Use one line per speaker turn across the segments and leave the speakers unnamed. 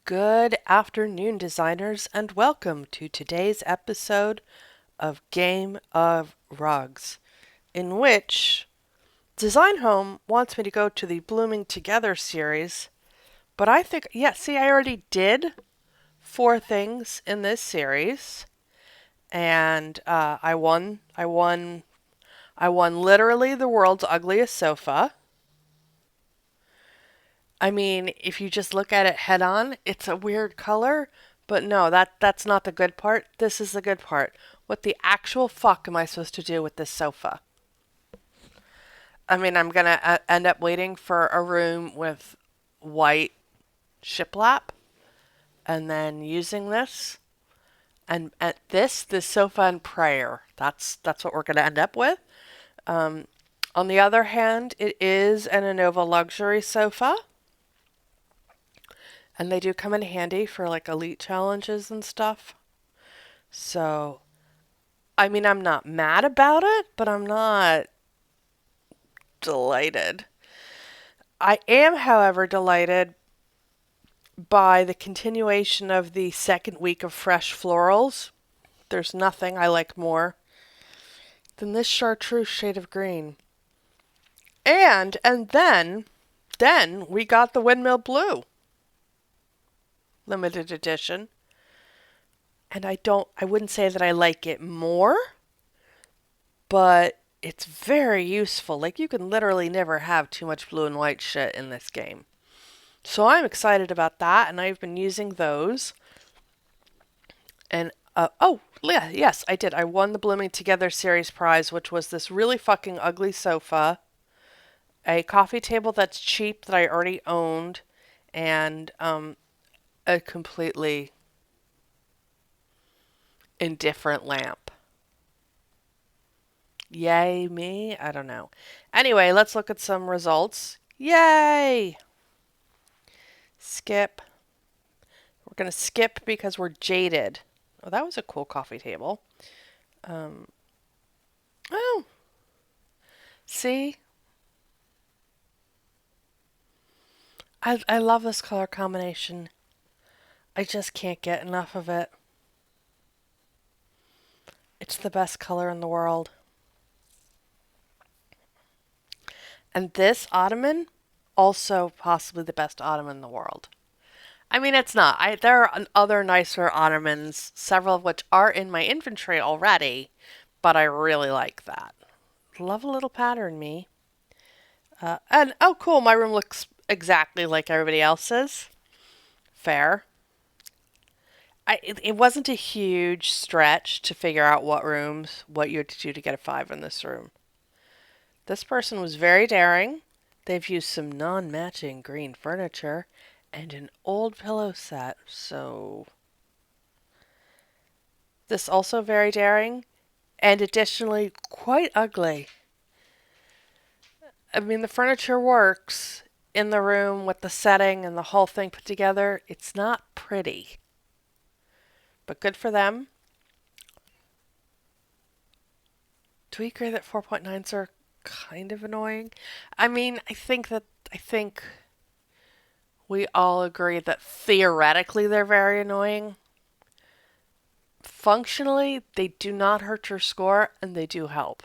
Good afternoon, designers, and welcome to today's episode of Game of Rugs, in which Design Home wants me to go to the Blooming Together series, but I think, I already did 4 things in this series, and I won literally the world's ugliest sofa. I mean, if you just look at it head on, it's a weird color, but no, that's not the good part. This is the good part. What the actual fuck am I supposed to do with this sofa? I mean, I'm gonna end up waiting for a room with white shiplap, and then using this, and at this sofa and prayer. That's what we're gonna end up with. On the other hand, it is an Innova luxury sofa. And they do come in handy for like elite challenges and stuff. So, I mean, I'm not mad about it, but I'm not delighted. I am, however, delighted by the continuation of the second week of fresh florals. There's nothing I like more than this chartreuse shade of green. And then we got the windmill blue limited edition. And I wouldn't say that I like it more, but it's very useful. Like, you can literally never have too much blue and white shit in this game. So I'm excited about that, and I've been using those. And, yes, I did. I won the Blooming Together series prize, which was this really fucking ugly sofa, a coffee table that's cheap that I already owned, and a completely indifferent lamp. Yay me? I don't know. Anyway, let's look at some results. Yay! Skip. We're going to skip because we're jaded. Oh, that was a cool coffee table. Oh. See? I love this color combination. I just can't get enough of it. It's the best color in the world. And this ottoman, also possibly the best ottoman in the world. I mean, it's not. There are other nicer ottomans, several of which are in my inventory already, but I really like that. Love a little pattern, me. And, oh, cool, my room looks exactly like everybody else's. Fair. It wasn't a huge stretch to figure out what you had to do to get a 5 in this room. This person was very daring. They've used some non-matching green furniture and an old pillow set, so this also very daring and additionally quite ugly. I mean, the furniture works in the room with the setting and the whole thing put together. It's not pretty, but good for them. Do we agree that 4.9s are kind of annoying? I mean, I think we all agree that theoretically they're very annoying. Functionally, they do not hurt your score, and they do help.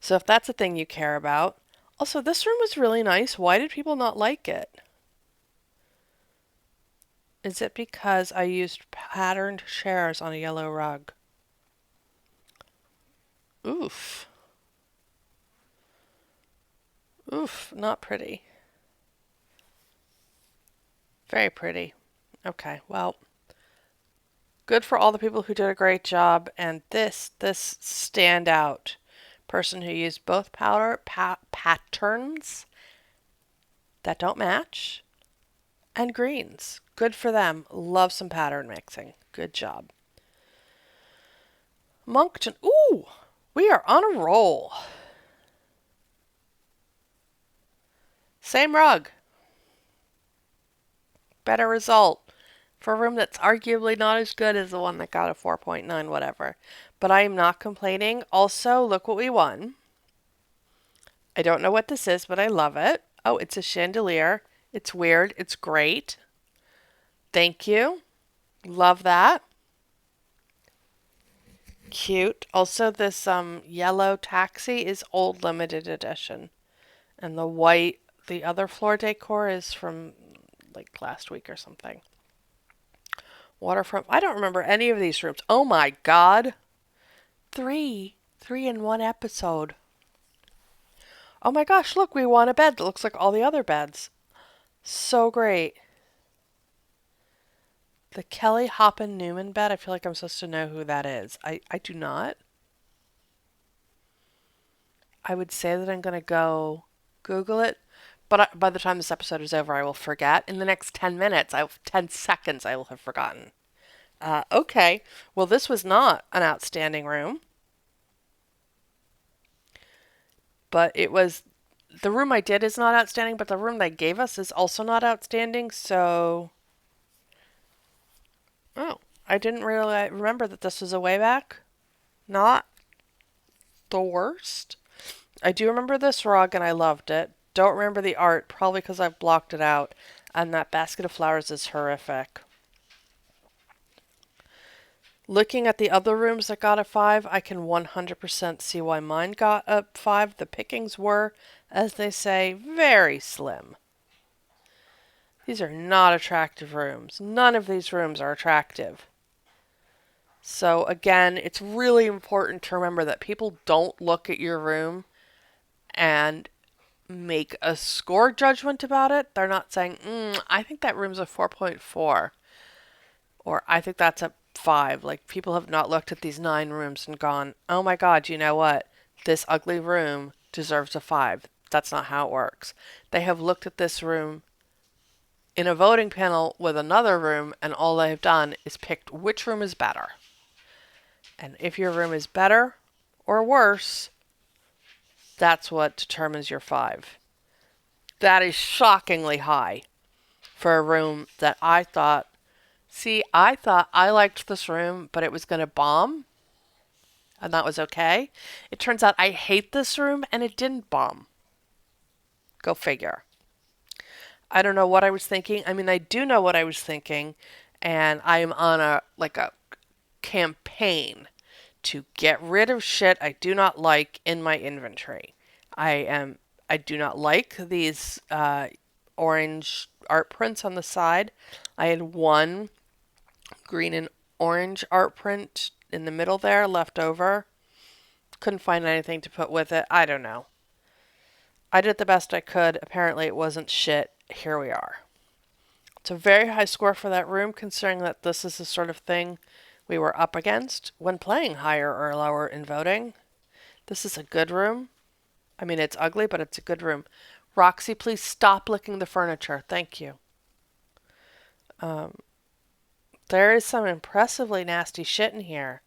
So if that's a thing you care about. Also, this room was really nice. Why did people not like it? Is it because I used patterned chairs on a yellow rug? Oof. Oof, not pretty. Very pretty. Okay, well, good for all the people who did a great job, and this standout person who used both patterns that don't match and greens. Good for them. Love some pattern mixing. Good job. Moncton. Ooh, we are on a roll. Same rug. Better result for a room that's arguably not as good as the one that got a 4.9 whatever. But I am not complaining. Also, look what we won. I don't know what this is, but I love it. Oh, it's a chandelier. It's weird. It's great. Thank you. Love that. Cute. Also, this yellow taxi is old limited edition. And the other floor decor is from like last week or something. Waterfront. I don't remember any of these rooms. Oh my god. Three in one episode. Oh my gosh, look, we won a bed that looks like all the other beds. So great. The Kelly Hoppen Newman bed, I feel like I'm supposed to know who that is. I do not. I would say that I'm going to go Google it, but by the time this episode is over, I will forget. In the next 10 minutes, 10 seconds, I will have forgotten. Okay, well, this was not an outstanding room, but it was. The room I did is not outstanding, but the room they gave us is also not outstanding, so. Oh, I didn't really remember that this was a way back. Not the worst. I do remember this rug and I loved it. Don't remember the art, probably because I've blocked it out. And that basket of flowers is horrific. Looking at the other rooms that got a 5, I can 100% see why mine got a 5. The pickings were, as they say, very slim. These are not attractive rooms. None of these rooms are attractive. So again, it's really important to remember that people don't look at your room and make a score judgment about it. They're not saying, I think that room's a 4.4 or I think that's a 5. Like, people have not looked at these 9 rooms and gone, oh my god, you know what? This ugly room deserves a 5. That's not how it works. They have looked at this room in a voting panel with another room, and all they have done is picked which room is better. And if your room is better or worse, that's what determines your 5. That is shockingly high for a room that I thought, I thought I liked this room, but it was going to bomb, and that was okay. It turns out I hate this room, and it didn't bomb. Go figure. I don't know what I was thinking. I mean, I do know what I was thinking, and I'm on a campaign to get rid of shit I do not like in my inventory. I do not like these orange art prints on the side. I had one green and orange art print in the middle there left over. Couldn't find anything to put with it. I don't know. I did the best I could. Apparently it wasn't shit. Here we are. It's a very high score for that room, considering that this is the sort of thing we were up against when playing higher or lower in voting. This is a good room. I mean, it's ugly, but it's a good room. Roxy, please stop licking the furniture. Thank you. There is some impressively nasty shit in here.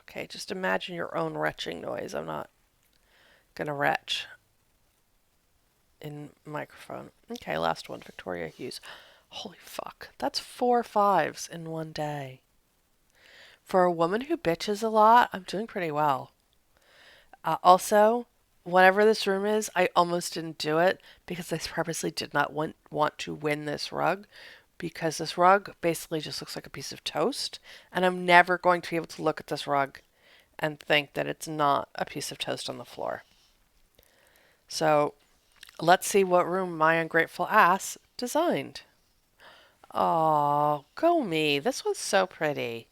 Okay, just imagine your own retching noise. I'm not gonna retch in microphone. Okay, last one, Victoria Hughes. Holy fuck, that's 4 5s in one day. For a woman who bitches a lot, I'm doing pretty well. Also, whatever this room is, I almost didn't do it because I purposely did not want to win this rug, because this rug basically just looks like a piece of toast, and I'm never going to be able to look at this rug and think that it's not a piece of toast on the floor. So let's see what room my ungrateful ass designed. Oh, go me. This was so pretty.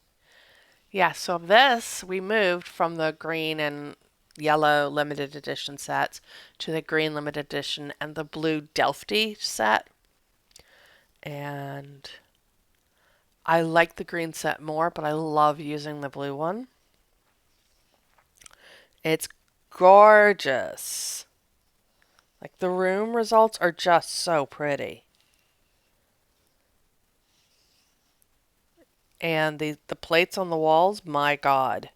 Yeah, so this, we moved from the green and yellow limited edition sets to the green limited edition and the blue Delphi set. And I like the green set more, but I love using the blue one. It's gorgeous. Like, the room results are just so pretty. And the plates on the walls, my God.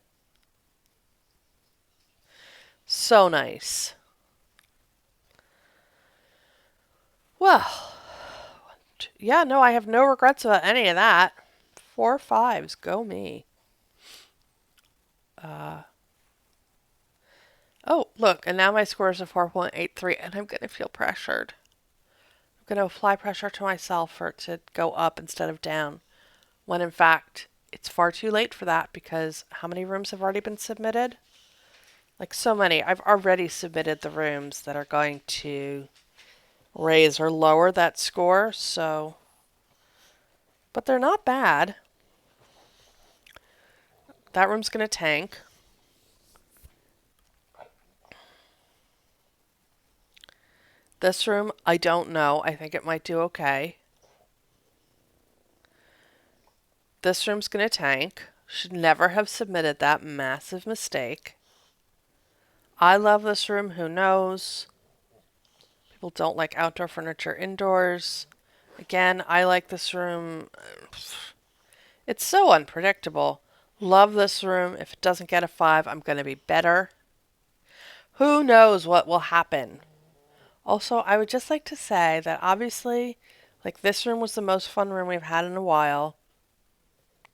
So nice. Well, yeah, no, I have no regrets about any of that. 4 5s, go me. Oh, look, and now my score is a 4.83, and I'm going to feel pressured. I'm going to apply pressure to myself for it to go up instead of down, when in fact it's far too late for that because how many rooms have already been submitted? Like so many. I've already submitted the rooms that are going to raise or lower that score, so, but they're not bad. That room's going to tank. This room, I don't know. I think it might do okay. This room's going to tank. Should never have submitted that massive mistake. I love this room. Who knows? People don't like outdoor furniture indoors. Again, I like this room. It's so unpredictable. Love this room. If it doesn't get a 5, I'm going to be better. Who knows what will happen? Also, I would just like to say that obviously, like this room was the most fun room we've had in a while.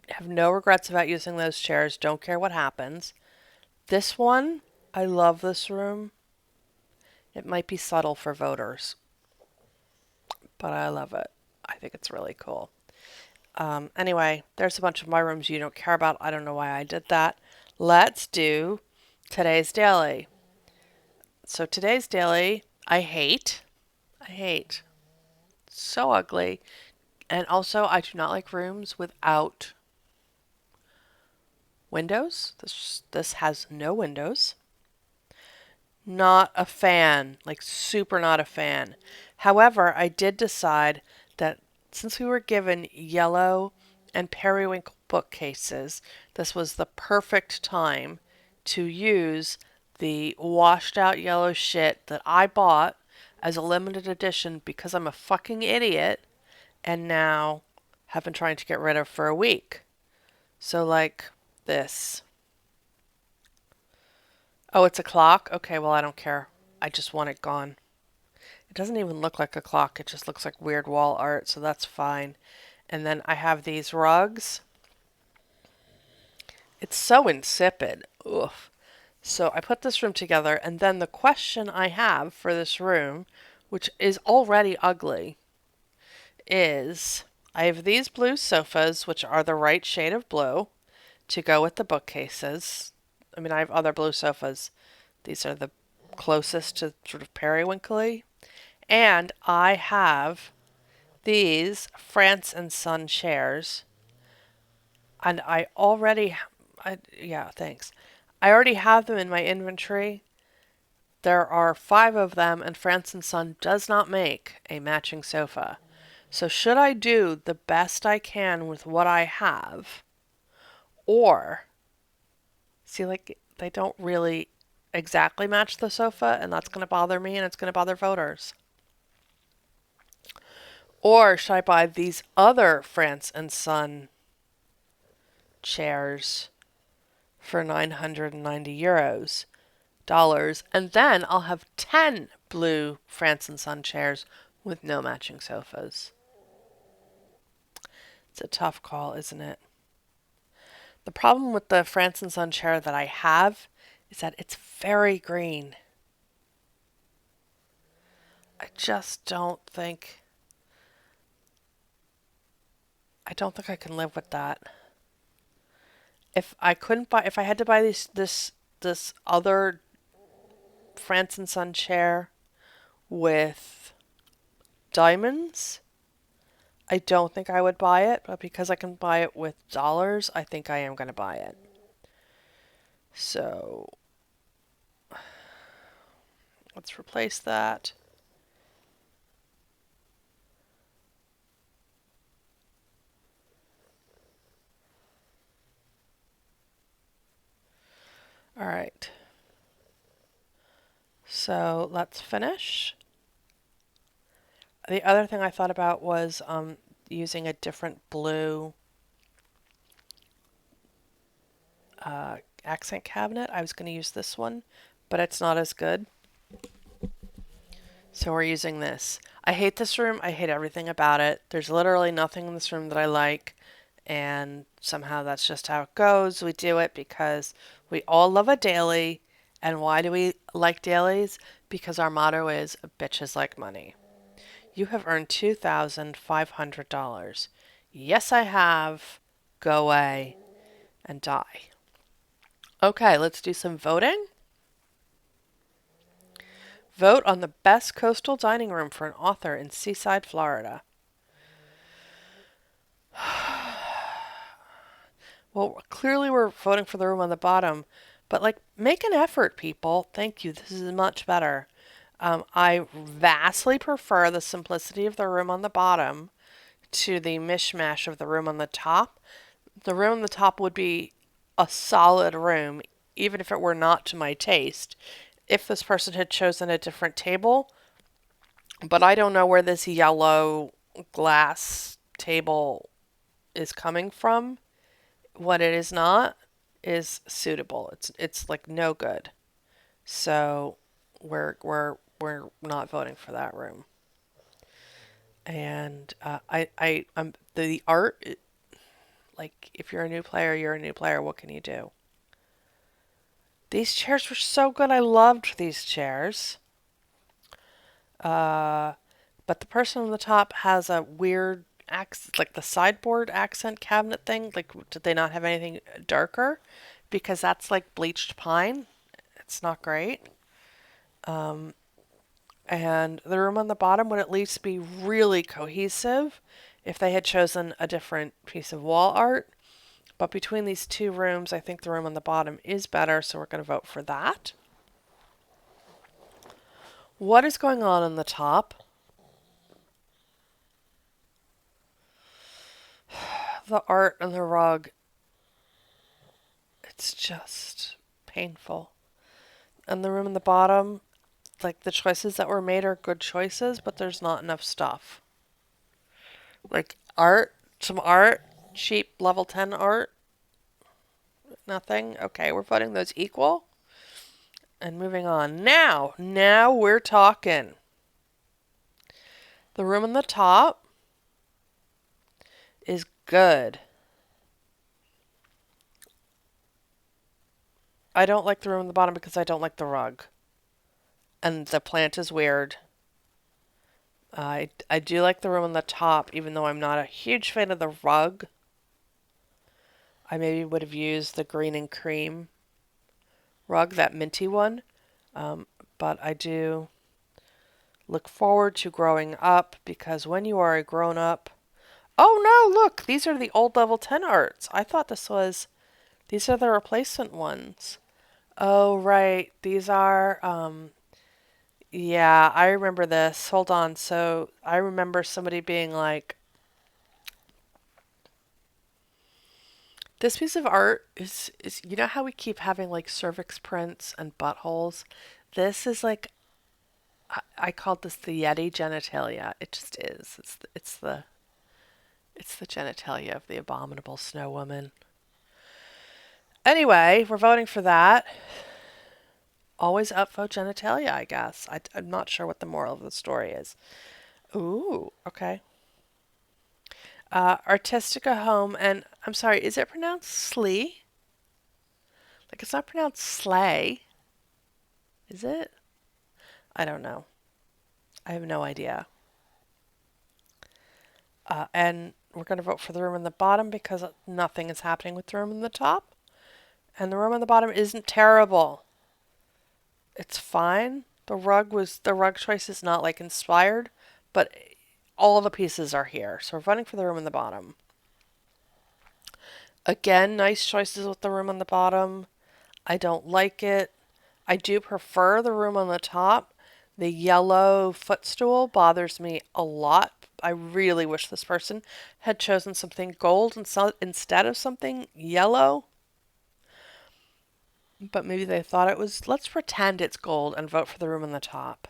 Have no regrets about using those chairs. Don't care what happens. This one, I love this room. It might be subtle for voters, but I love it. I think it's really cool. Anyway, there's a bunch of my rooms you don't care about. I don't know why I did that. Let's do today's daily. So today's daily, I hate. So ugly. And also, I do not like rooms without windows. This has no windows. Not a fan, like super not a fan. However, I did decide that since we were given yellow and periwinkle bookcases, this was the perfect time to use the washed out yellow shit that I bought as a limited edition because I'm a fucking idiot and now have been trying to get rid of for a week. So like this. Oh, it's a clock? Okay, well, I don't care. I just want it gone. It doesn't even look like a clock. It just looks like weird wall art, so that's fine. And then I have these rugs. It's so insipid. Ugh. So I put this room together, and then the question I have for this room, which is already ugly, is I have these blue sofas, which are the right shade of blue, to go with the bookcases. I mean, I have other blue sofas. These are the closest to sort of periwinkly. And I have these France and Son chairs. And yeah, thanks. I already have them in my inventory. There are 5 of them, and France and Son does not make a matching sofa. So should I do the best I can with what I have, or see, like, they don't really exactly match the sofa, and that's going to bother me, and it's going to bother voters. Or should I buy these other France and Son chairs for 990 euros, dollars, and then I'll have 10 blue France and Son chairs with no matching sofas. It's a tough call, isn't it? The problem with the France and Son chair that I have is that it's very green. I just don't think I can live with that. If I had to buy this other France and Son chair with diamonds, I don't think I would buy it, but because I can buy it with dollars, I think I am going to buy it. So let's replace that. All right. So let's finish. The other thing I thought about was using a different blue accent cabinet. I was going to use this one, but it's not as good. So we're using this. I hate this room. I hate everything about it. There's literally nothing in this room that I like. And somehow that's just how it goes. We do it because we all love a daily. And why do we like dailies? Because our motto is bitches like money. You have earned $2,500. Yes, I have. Go away and die. Okay, let's do some voting. Vote on the best coastal dining room for an author in Seaside, Florida. Well, clearly we're voting for the room on the bottom, but like, make an effort, people. Thank you. This is much better. I vastly prefer the simplicity of the room on the bottom to the mishmash of the room on the top. The room on the top would be a solid room, even if it were not to my taste, if this person had chosen a different table. But I don't know where this yellow glass table is coming from. What it is not is suitable. It's like no good. So we're not voting for that room. And the art, like, if you're a new player, you're a new player. What can you do? These chairs were so good. I loved these chairs. But the person on the top has a weird accent, like the sideboard accent cabinet thing. Like, did they not have anything darker? Because that's like bleached pine. It's not great. And the room on the bottom would at least be really cohesive if they had chosen a different piece of wall art. But between these two rooms, I think the room on the bottom is better, so we're going to vote for that. What is going on the top? The art and the rug, it's just painful. And the room in the bottom, like, the choices that were made are good choices, but there's not enough stuff. Like, some art, cheap level 10 art, nothing. Okay, we're voting those equal. And moving on. Now we're talking. The room on the top is good. I don't like the room on the bottom because I don't like the rug. And the plant is weird. I do like the room on the top, even though I'm not a huge fan of the rug. I maybe would have used the green and cream rug, that minty one. But I do look forward to growing up, because when you are a grown up... Oh no, look, these are the old level 10 arts. I thought these are the replacement ones. Oh, right. These are, yeah, I remember this. Hold on. So I remember somebody being like, this piece of art is, you know how we keep having like cervix prints and buttholes? This is like, I called this the Yeti genitalia. It just is. It's the genitalia of the abominable snow woman. Anyway, we're voting for that. Always upvote genitalia, I guess. I'm not sure what the moral of the story is. Ooh, okay. Artistica home, and I'm sorry, is it pronounced slee? Like, it's not pronounced slay, is it? I don't know. I have no idea. And we're going to vote for the room in the bottom because nothing is happening with the room in the top. And the room on the bottom isn't terrible. It's fine. The rug choice is not like inspired, but all the pieces are here. So we're voting for the room in the bottom. Again, nice choices with the room on the bottom. I don't like it. I do prefer the room on the top. The yellow footstool bothers me a lot. I really wish this person had chosen something gold instead of something yellow. But maybe they thought it was, let's pretend it's gold and vote for the room on the top.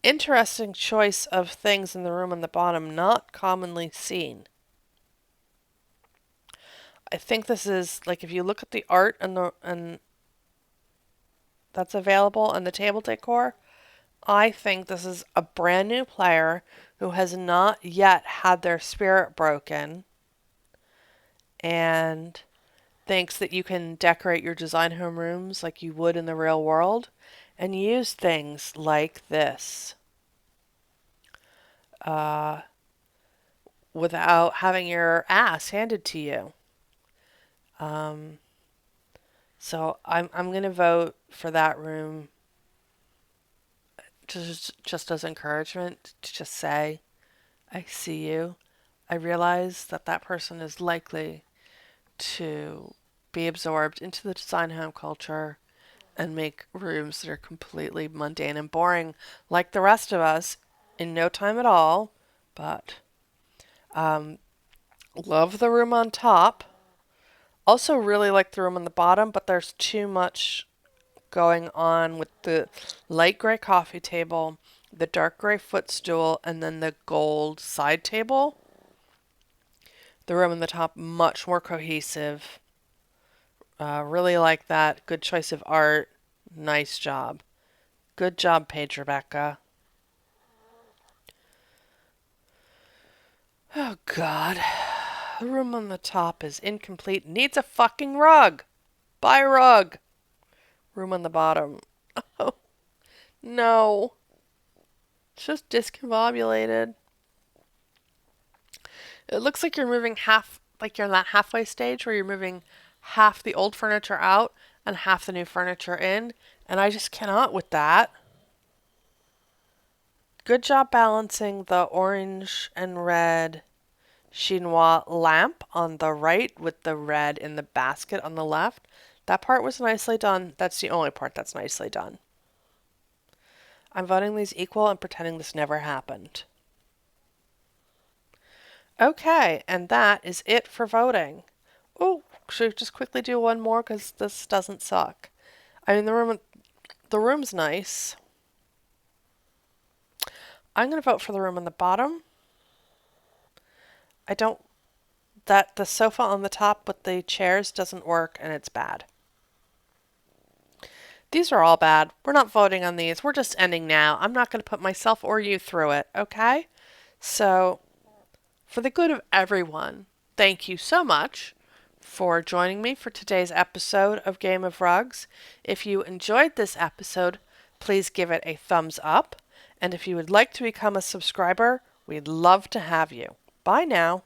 Interesting choice of things in the room on the bottom, not commonly seen. I think this is, like, if you look at the art and that's available and the table decor, I think this is a brand new player who has not yet had their spirit broken and thinks that you can decorate your design home rooms like you would in the real world. and use things like this without having your ass handed to you. Um, so I'm gonna vote for that room just as encouragement to just say, I see you. I realize that that person is likely to be absorbed into the design home culture and make rooms that are completely mundane and boring like the rest of us in no time at all. But love the room on top. Also really like the room on the bottom, but there's too much going on with the light gray coffee table, the dark gray footstool, and then the gold side table. The room on the top, much more cohesive. Really like that. Good choice of art. Nice job. Good job, Paige Rebecca. Oh, God. The room on the top is incomplete. Needs a fucking rug. Buy a rug. Room on the bottom. Oh, no. It's just discombobulated. It looks like you're moving half, like you're in that halfway stage where you're moving half the old furniture out and half the new furniture in. And I just cannot with that. Good job balancing the orange and red chinois lamp on the right with the red in the basket on the left. That part was nicely done. That's the only part that's nicely done. I'm voting these equal and pretending this never happened. Okay, and that is it for voting. Oh, should we just quickly do one more because this doesn't suck? I mean, the room's nice. I'm gonna vote for the room on the bottom. I don't that the sofa on the top with the chairs doesn't work and it's bad. These are all bad. We're not voting on these. We're just ending now. I'm not going to put myself or you through it, okay? So, for the good of everyone, thank you so much for joining me for today's episode of Game of Rugs. If you enjoyed this episode, please give it a thumbs up. And if you would like to become a subscriber, we'd love to have you. Bye now.